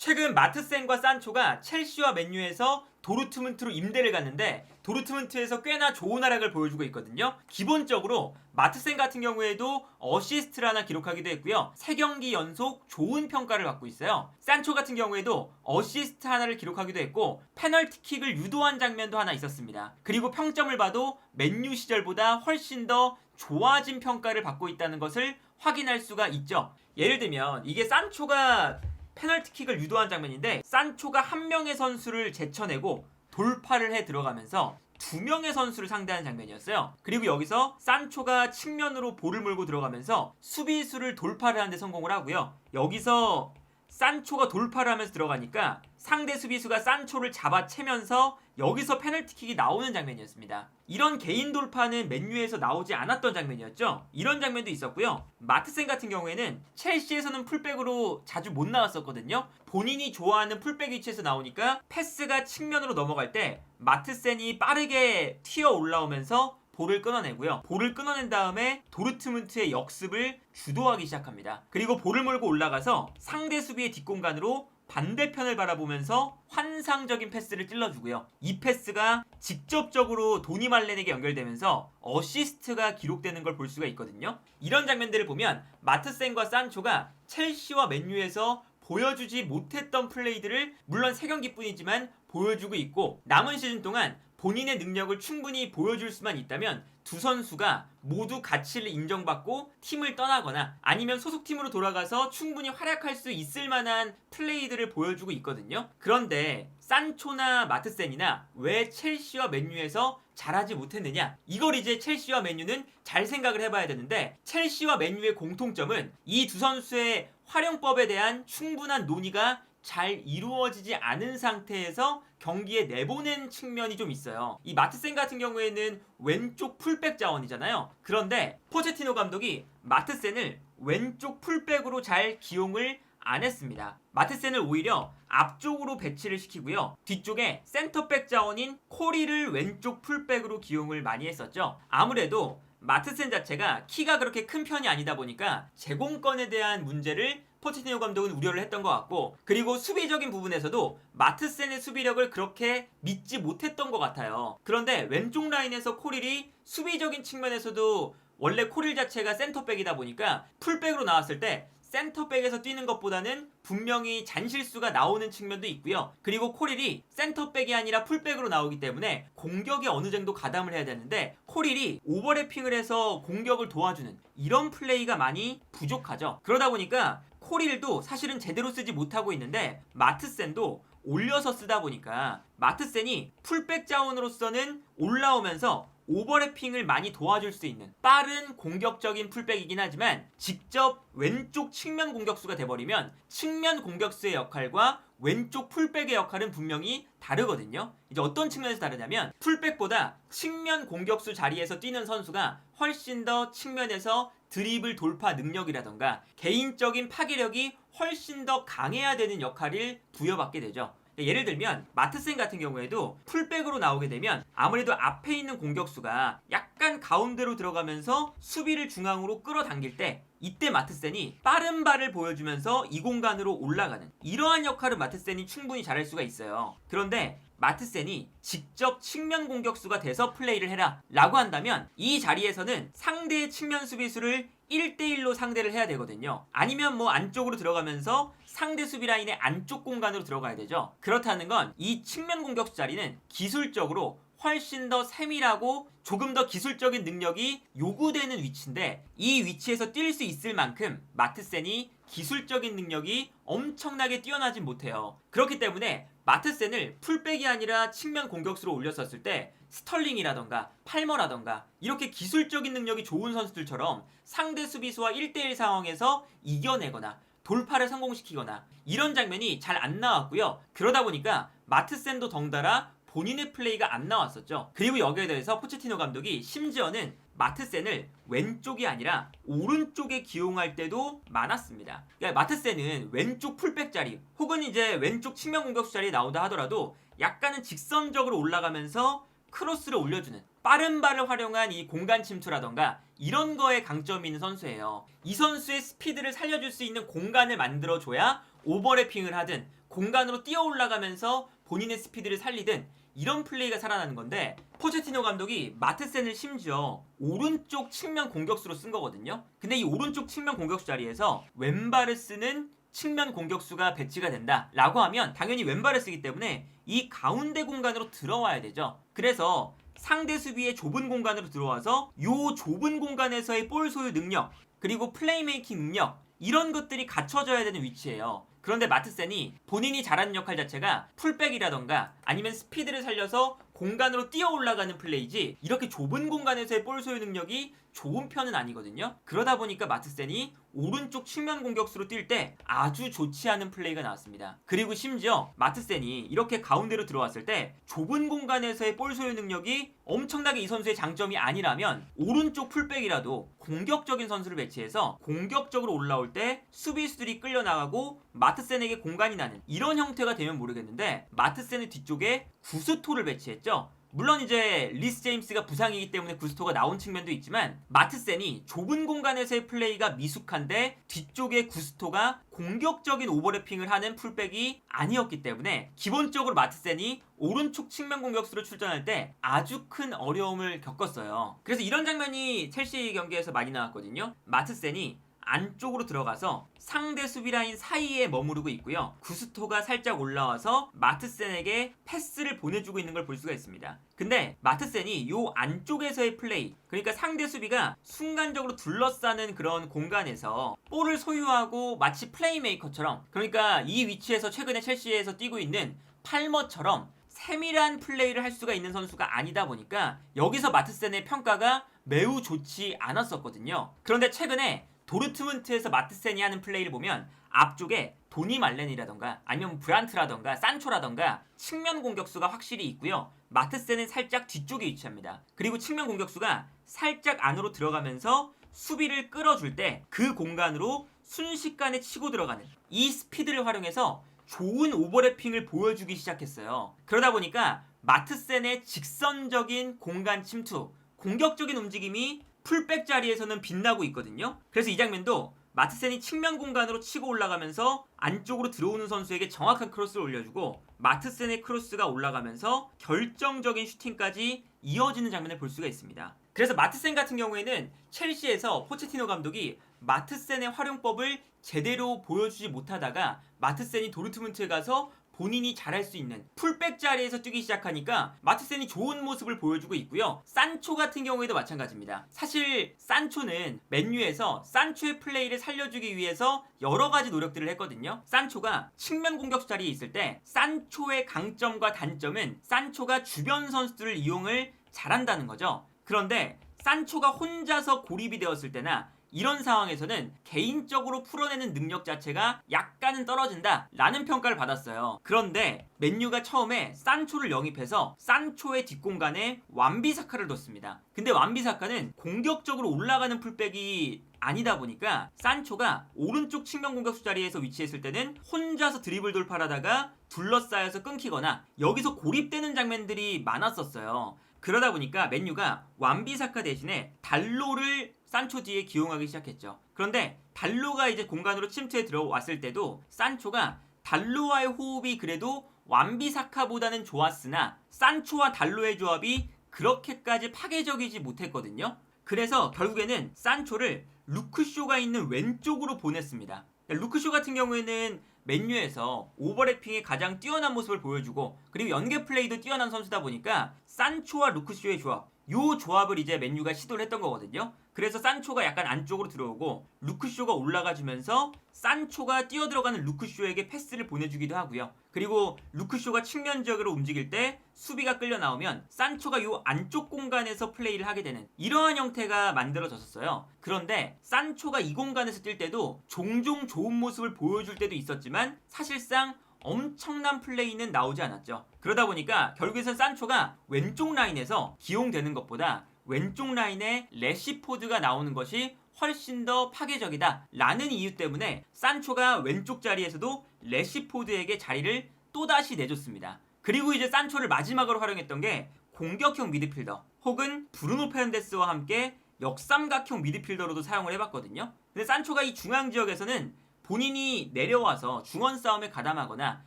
최근 마트센과 산초가 첼시와 맨유에서 도르트문트로 임대를 갔는데 도르트문트에서 꽤나 좋은 활약을 보여주고 있거든요. 기본적으로 마트센 같은 경우에도 어시스트를 하나 기록하기도 했고요. 3경기 연속 좋은 평가를 받고 있어요. 산초 같은 경우에도 어시스트 하나를 기록하기도 했고 페널티킥을 유도한 장면도 하나 있었습니다. 그리고 평점을 봐도 맨유 시절보다 훨씬 더 좋아진 평가를 받고 있다는 것을 확인할 수가 있죠. 예를 들면 이게 산초가 페널티킥을 유도한 장면인데 산초가 한 명의 선수를 제쳐내고 돌파를 해 들어가면서 두 명의 선수를 상대하는 장면이었어요. 그리고 여기서 산초가 측면으로 볼을 몰고 들어가면서 수비수를 돌파를 하는데 성공을 하고요. 여기서 산초가 돌파를 하면서 들어가니까 상대 수비수가 산초를 잡아채면서 여기서 페널티킥이 나오는 장면이었습니다. 이런 개인 돌파는 맨유에서 나오지 않았던 장면이었죠. 이런 장면도 있었고요. 마트센 같은 경우에는 첼시에서는 풀백으로 자주 못 나왔었거든요. 본인이 좋아하는 풀백 위치에서 나오니까 패스가 측면으로 넘어갈 때 마트센이 빠르게 튀어 올라오면서 볼을 끊어내고요. 볼을 끊어낸 다음에 도르트문트의 역습을 주도하기 시작합니다. 그리고 볼을 몰고 올라가서 상대 수비의 뒷공간으로 반대편을 바라보면서 환상적인 패스를 찔러주고요. 이 패스가 직접적으로 도니 말렌에게 연결되면서 어시스트가 기록되는 걸 볼 수가 있거든요. 이런 장면들을 보면 마트센과 산초가 첼시와 맨유에서 보여주지 못했던 플레이들을 물론 3경기뿐이지만 보여주고 있고 남은 시즌 동안 본인의 능력을 충분히 보여줄 수만 있다면 두 선수가 모두 가치를 인정받고 팀을 떠나거나 아니면 소속팀으로 돌아가서 충분히 활약할 수 있을 만한 플레이들을 보여주고 있거든요. 그런데 산초나 마트센이나 왜 첼시와 맨유에서 잘하지 못했느냐? 이걸 이제 첼시와 맨유는 잘 생각을 해봐야 되는데 첼시와 맨유의 공통점은 이 두 선수의 활용법에 대한 충분한 논의가 잘 이루어지지 않은 상태에서 경기에 내보낸 측면이 좀 있어요. 이 마트센 같은 경우에는 왼쪽 풀백 자원이잖아요. 그런데 포체티노 감독이 마트센을 왼쪽 풀백으로 잘 기용을 안 했습니다. 마트센을 오히려 앞쪽으로 배치를 시키고요. 뒤쪽에 센터백 자원인 코리를 왼쪽 풀백으로 기용을 많이 했었죠. 아무래도 마트센 자체가 키가 그렇게 큰 편이 아니다 보니까 제공권에 대한 문제를 포체티노 감독은 우려를 했던 것 같고 그리고 수비적인 부분에서도 마트센의 수비력을 그렇게 믿지 못했던 것 같아요. 그런데 왼쪽 라인에서 코릴이 수비적인 측면에서도 원래 코릴 자체가 센터백이다 보니까 풀백으로 나왔을 때 센터백에서 뛰는 것보다는 분명히 잔실수가 나오는 측면도 있고요. 그리고 코릴이 센터백이 아니라 풀백으로 나오기 때문에 공격에 어느 정도 가담을 해야 되는데 코릴이 오버래핑을 해서 공격을 도와주는 이런 플레이가 많이 부족하죠. 그러다 보니까 코릴도 사실은 제대로 쓰지 못하고 있는데 마트센도 올려서 쓰다 보니까 마트센이 풀백 자원으로서는 올라오면서 오버래핑을 많이 도와줄 수 있는 빠른 공격적인 풀백이긴 하지만 직접 왼쪽 측면 공격수가 돼버리면 측면 공격수의 역할과 왼쪽 풀백의 역할은 분명히 다르거든요. 이제 어떤 측면에서 다르냐면 풀백보다 측면 공격수 자리에서 뛰는 선수가 훨씬 더 측면에서 드리블 돌파 능력이라던가 개인적인 파괴력이 훨씬 더 강해야 되는 역할을 부여받게 되죠. 예를 들면 마트센 같은 경우에도 풀백으로 나오게 되면 아무래도 앞에 있는 공격수가 약간 가운데로 들어가면서 수비를 중앙으로 끌어당길 때 이때 마트센이 빠른 발을 보여주면서 이 공간으로 올라가는 이러한 역할을 마트센이 충분히 잘할 수가 있어요. 그런데 마트센이 직접 측면 공격수가 돼서 플레이를 해라 라고 한다면 이 자리에서는 상대의 측면 수비수를 1대1로 상대를 해야 되거든요. 아니면 뭐 안쪽으로 들어가면서 상대 수비 라인의 안쪽 공간으로 들어가야 되죠. 그렇다는 건 이 측면 공격수 자리는 기술적으로 훨씬 더 세밀하고 조금 더 기술적인 능력이 요구되는 위치인데 이 위치에서 뛸 수 있을 만큼 마트센이 기술적인 능력이 엄청나게 뛰어나진 못해요. 그렇기 때문에 마트센을 풀백이 아니라 측면 공격수로 올렸었을 때 스털링이라던가 팔머라던가 이렇게 기술적인 능력이 좋은 선수들처럼 상대 수비수와 1대1 상황에서 이겨내거나 돌파를 성공시키거나 이런 장면이 잘 안 나왔고요. 그러다 보니까 마트센도 덩달아 본인의 플레이가 안 나왔었죠. 그리고 여기에 대해서 포체티노 감독이 심지어는 마트센을 왼쪽이 아니라 오른쪽에 기용할 때도 많았습니다. 그러니까 마트센은 왼쪽 풀백 자리 혹은 이제 왼쪽 측면 공격수 자리에 나오다 하더라도 약간은 직선적으로 올라가면서 크로스를 올려주는 빠른 발을 활용한 이 공간 침투라던가 이런 거에 강점이 있는 선수예요. 이 선수의 스피드를 살려줄 수 있는 공간을 만들어줘야 오버래핑을 하든 공간으로 뛰어 올라가면서 본인의 스피드를 살리든 이런 플레이가 살아나는 건데, 포체티노 감독이 마트센을 심지어 오른쪽 측면 공격수로 쓴 거거든요. 근데 이 오른쪽 측면 공격수 자리에서 왼발을 쓰는 측면 공격수가 배치가 된다 라고 하면 당연히 왼발을 쓰기 때문에 이 가운데 공간으로 들어와야 되죠. 그래서 상대 수비의 좁은 공간으로 들어와서 요 좁은 공간에서의 볼 소유 능력, 그리고 플레이메이킹 능력, 이런 것들이 갖춰져야 되는 위치예요. 그런데 마트센이 본인이 잘하는 역할 자체가 풀백이라던가 아니면 스피드를 살려서 공간으로 뛰어 올라가는 플레이지, 이렇게 좁은 공간에서의 볼 소유 능력이 좋은 편은 아니거든요. 그러다 보니까 마트센이 오른쪽 측면 공격수로 뛸 때 아주 좋지 않은 플레이가 나왔습니다. 그리고 심지어 마트센이 이렇게 가운데로 들어왔을 때 좁은 공간에서의 볼 소유 능력이 엄청나게 이 선수의 장점이 아니라면 오른쪽 풀백이라도 공격적인 선수를 배치해서 공격적으로 올라올 때 수비수들이 끌려나가고 마트센에게 공간이 나는 이런 형태가 되면 모르겠는데, 마트센의 뒤쪽에 구스토를 배치했죠. 물론 이제 리스 제임스가 부상이기 때문에 구스토가 나온 측면도 있지만, 마트센이 좁은 공간에서의 플레이가 미숙한데 뒤쪽에 구스토가 공격적인 오버래핑을 하는 풀백이 아니었기 때문에 기본적으로 마트센이 오른쪽 측면 공격수로 출전할 때 아주 큰 어려움을 겪었어요. 그래서 이런 장면이 첼시 경기에서 많이 나왔거든요. 마트센이 안쪽으로 들어가서 상대 수비라인 사이에 머무르고 있고요. 구스토가 살짝 올라와서 마트센에게 패스를 보내주고 있는 걸 볼 수가 있습니다. 근데 마트센이 요 안쪽에서의 플레이, 그러니까 상대 수비가 순간적으로 둘러싸는 그런 공간에서 볼을 소유하고 마치 플레이메이커처럼, 그러니까 이 위치에서 최근에 첼시에서 뛰고 있는 팔머처럼 세밀한 플레이를 할 수가 있는 선수가 아니다 보니까 여기서 마트센의 평가가 매우 좋지 않았었거든요. 그런데 최근에 도르트문트에서 마트센이 하는 플레이를 보면 앞쪽에 도니 말렌이라던가 아니면 브란트라던가 산초라던가 측면 공격수가 확실히 있고요. 마트센은 살짝 뒤쪽에 위치합니다. 그리고 측면 공격수가 살짝 안으로 들어가면서 수비를 끌어줄 때 그 공간으로 순식간에 치고 들어가는 이 스피드를 활용해서 좋은 오버래핑을 보여주기 시작했어요. 그러다 보니까 마트센의 직선적인 공간 침투, 공격적인 움직임이 풀백 자리에서는 빛나고 있거든요. 그래서 이 장면도 마트센이 측면 공간으로 치고 올라가면서 안쪽으로 들어오는 선수에게 정확한 크로스를 올려주고 마트센의 크로스가 올라가면서 결정적인 슈팅까지 이어지는 장면을 볼 수가 있습니다. 그래서 마트센 같은 경우에는 첼시에서 포체티노 감독이 마트센의 활용법을 제대로 보여주지 못하다가 마트센이 도르트문트에 가서 본인이 잘할 수 있는 풀백 자리에서 뛰기 시작하니까 마트센이 좋은 모습을 보여주고 있고요. 산초 같은 경우에도 마찬가지입니다. 사실 산초는 맨유에서 산초의 플레이를 살려주기 위해서 여러 가지 노력들을 했거든요. 산초가 측면 공격수 자리에 있을 때 산초의 강점과 단점은 산초가 주변 선수들을 이용을 잘한다는 거죠. 그런데 산초가 혼자서 고립이 되었을 때나 이런 상황에서는 개인적으로 풀어내는 능력 자체가 약간은 떨어진다 라는 평가를 받았어요. 그런데 맨유가 처음에 산초를 영입해서 산초의 뒷공간에 완비사카를 뒀습니다. 근데 완비사카는 공격적으로 올라가는 풀백이 아니다 보니까 산초가 오른쪽 측면 공격수 자리에서 위치했을 때는 혼자서 드리블 돌파하다가 둘러싸여서 끊기거나 여기서 고립되는 장면들이 많았었어요. 그러다 보니까 맨유가 완비사카 대신에 달로를 산초 뒤에 기용하기 시작했죠. 그런데 달로가 이제 공간으로 침투해 들어왔을 때도 산초가 달로와의 호흡이 그래도 완비사카보다는 좋았으나 산초와 달로의 조합이 그렇게까지 파괴적이지 못했거든요. 그래서 결국에는 산초를 루크쇼가 있는 왼쪽으로 보냈습니다. 루크쇼 같은 경우에는 맨유에서 오버래핑에 가장 뛰어난 모습을 보여주고 그리고 연계 플레이도 뛰어난 선수다 보니까 산초와 루크쇼의 조합, 요 조합을 이제 맨유가 시도를 했던 거거든요. 그래서 산초가 약간 안쪽으로 들어오고 루크쇼가 올라가주면서 산초가 뛰어들어가는 루크쇼에게 패스를 보내주기도 하고요. 그리고 루크쇼가 측면 지역으로 움직일 때 수비가 끌려 나오면 산초가 요 안쪽 공간에서 플레이를 하게 되는 이러한 형태가 만들어졌었어요. 그런데 산초가 이 공간에서 뛸 때도 종종 좋은 모습을 보여줄 때도 있었지만 사실상 엄청난 플레이는 나오지 않았죠. 그러다 보니까 결국에선 산초가 왼쪽 라인에서 기용되는 것보다 왼쪽 라인에 래시포드가 나오는 것이 훨씬 더 파괴적이다 라는 이유 때문에 산초가 왼쪽 자리에서도 래시포드에게 자리를 또다시 내줬습니다. 그리고 이제 산초를 마지막으로 활용했던 게 공격형 미드필더 혹은 브루노 페르난데스와 함께 역삼각형 미드필더로도 사용을 해봤거든요. 근데 산초가 이 중앙 지역에서는 본인이 내려와서 중원 싸움에 가담하거나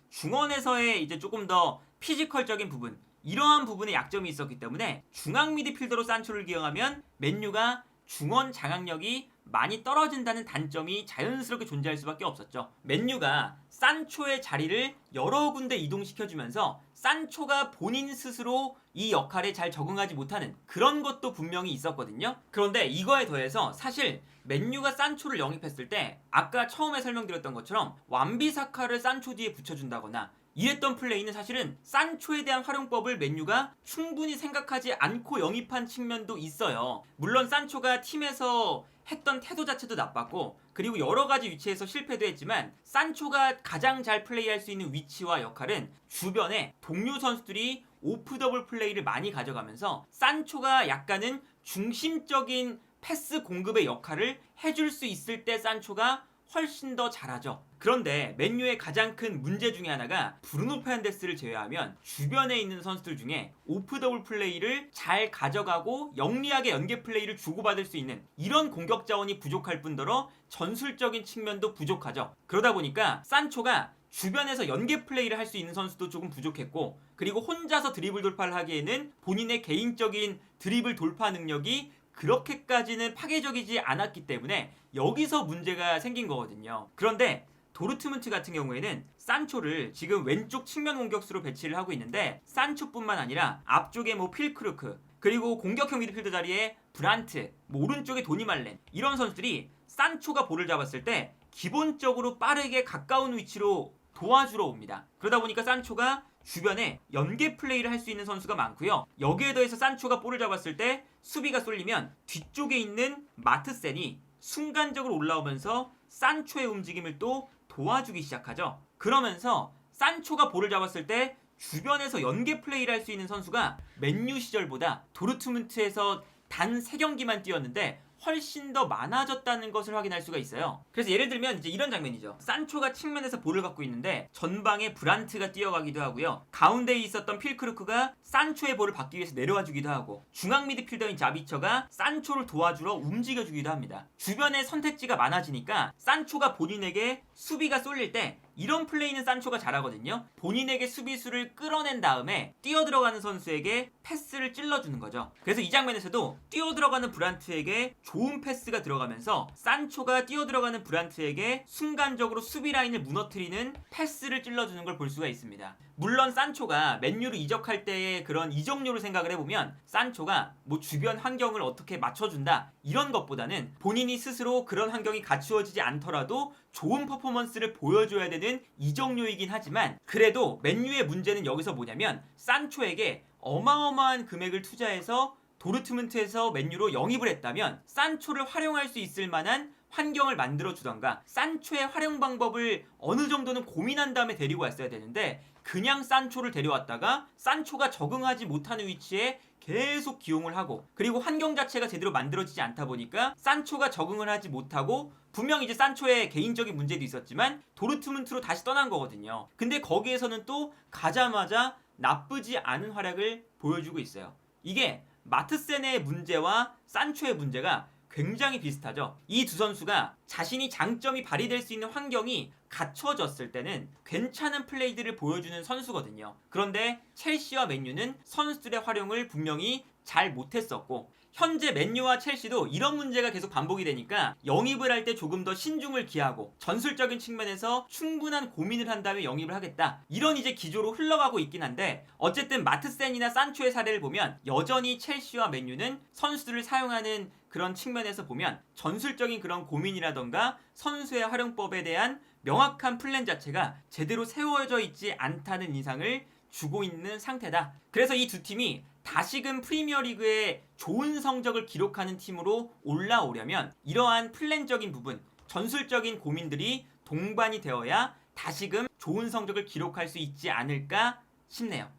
중원에서의 이제 조금 더 피지컬적인 부분, 이러한 부분에 약점이 있었기 때문에 중앙 미드필더로 산초를 기용하면 맨유가 중원 장악력이 많이 떨어진다는 단점이 자연스럽게 존재할 수밖에 없었죠. 맨유가 산초의 자리를 여러 군데 이동시켜주면서 산초가 본인 스스로 이 역할에 잘 적응하지 못하는 그런 것도 분명히 있었거든요. 그런데 이거에 더해서 사실 맨유가 산초를 영입했을 때 아까 처음에 설명드렸던 것처럼 완비사카를 산초 뒤에 붙여준다거나 이랬던 플레이는 사실은 산초에 대한 활용법을 맨유가 충분히 생각하지 않고 영입한 측면도 있어요. 물론 산초가 팀에서 했던 태도 자체도 나빴고 그리고 여러 가지 위치에서 실패도 했지만 산초가 가장 잘 플레이할 수 있는 위치와 역할은 주변에 동료 선수들이 오프 더블 플레이를 많이 가져가면서 산초가 약간은 중심적인 패스 공급의 역할을 해줄 수 있을 때 산초가 훨씬 더 잘하죠. 그런데 맨유의 가장 큰 문제 중에 하나가 브루노 페르난데스를 제외하면 주변에 있는 선수들 중에 오프 더블 플레이를 잘 가져가고 영리하게 연계 플레이를 주고받을 수 있는 이런 공격 자원이 부족할 뿐더러 전술적인 측면도 부족하죠. 그러다 보니까 산초가 주변에서 연계 플레이를 할 수 있는 선수도 조금 부족했고 그리고 혼자서 드리블 돌파를 하기에는 본인의 개인적인 드리블 돌파 능력이 그렇게까지는 파괴적이지 않았기 때문에 여기서 문제가 생긴 거거든요. 그런데 도르트문트 같은 경우에는 산초를 지금 왼쪽 측면 공격수로 배치를 하고 있는데 산초뿐만 아니라 앞쪽에 필크루크 그리고 공격형 미드필더 자리에 브란트, 오른쪽에 도니 말렌 이런 선수들이 산초가 볼을 잡았을 때 기본적으로 빠르게 가까운 위치로 도와주러 옵니다. 그러다 보니까 산초가 주변에 연계 플레이를 할 수 있는 선수가 많고요. 여기에 더해서 산초가 볼을 잡았을 때 수비가 쏠리면 뒤쪽에 있는 마트센이 순간적으로 올라오면서 산초의 움직임을 또 도와주기 시작하죠. 그러면서 산초가 볼을 잡았을 때 주변에서 연계 플레이를 할 수 있는 선수가 맨유 시절보다 도르트문트에서 단 3경기만 뛰었는데 훨씬 더 많아졌다는 것을 확인할 수가 있어요. 그래서 예를 들면 이제 이런 장면이죠. 산초가 측면에서 볼을 갖고 있는데 전방에 브란트가 뛰어가기도 하고요. 가운데에 있었던 필크루크가 산초의 볼을 받기 위해서 내려와 주기도 하고 중앙 미드필더인 자비처가 산초를 도와주러 움직여주기도 합니다. 주변에 선택지가 많아지니까 산초가 본인에게 수비가 쏠릴 때 이런 플레이는 산초가 잘하거든요. 본인에게 수비수를 끌어낸 다음에 뛰어들어가는 선수에게 패스를 찔러주는 거죠. 그래서 이 장면에서도 뛰어들어가는 브란트에게 좋은 패스가 들어가면서 산초가 뛰어들어가는 브란트에게 순간적으로 수비 라인을 무너뜨리는 패스를 찔러주는 걸 볼 수가 있습니다. 물론 산초가 맨유로 이적할 때의 그런 이적료를 생각을 해보면 산초가 주변 환경을 어떻게 맞춰준다 이런 것보다는 본인이 스스로 그런 환경이 갖추어지지 않더라도 좋은 퍼포먼스를 보여줘야 되는 이적료이긴 하지만 그래도 맨유의 문제는 여기서 뭐냐면 산초에게 어마어마한 금액을 투자해서 도르트문트에서 맨유로 영입을 했다면 산초를 활용할 수 있을 만한 환경을 만들어주던가 산초의 활용 방법을 어느 정도는 고민한 다음에 데리고 왔어야 되는데 그냥 산초를 데려왔다가 산초가 적응하지 못하는 위치에 계속 기용을 하고 그리고 환경 자체가 제대로 만들어지지 않다 보니까 산초가 적응을 하지 못하고 분명 이제 산초의 개인적인 문제도 있었지만 도르트문트로 다시 떠난 거거든요. 근데 거기에서는 또 가자마자 나쁘지 않은 활약을 보여주고 있어요. 이게 마트센의 문제와 산초의 문제가 굉장히 비슷하죠. 이 두 선수가 자신이 장점이 발휘될 수 있는 환경이 갖춰졌을 때는 괜찮은 플레이들을 보여주는 선수거든요. 그런데 첼시와 맨유는 선수들의 활용을 분명히 잘 못했었고 현재 맨유와 첼시도 이런 문제가 계속 반복이 되니까 영입을 할 때 조금 더 신중을 기하고 전술적인 측면에서 충분한 고민을 한 다음에 영입을 하겠다 이런 이제 기조로 흘러가고 있긴 한데 어쨌든 마트센이나 산초의 사례를 보면 여전히 첼시와 맨유는 선수들을 사용하는 그런 측면에서 보면 전술적인 그런 고민이라던가 선수의 활용법에 대한 명확한 플랜 자체가 제대로 세워져 있지 않다는 인상을 주고 있는 상태다. 그래서 이 두 팀이 다시금 프리미어리그에 좋은 성적을 기록하는 팀으로 올라오려면 이러한 플랜적인 부분, 전술적인 고민들이 동반이 되어야 다시금 좋은 성적을 기록할 수 있지 않을까 싶네요.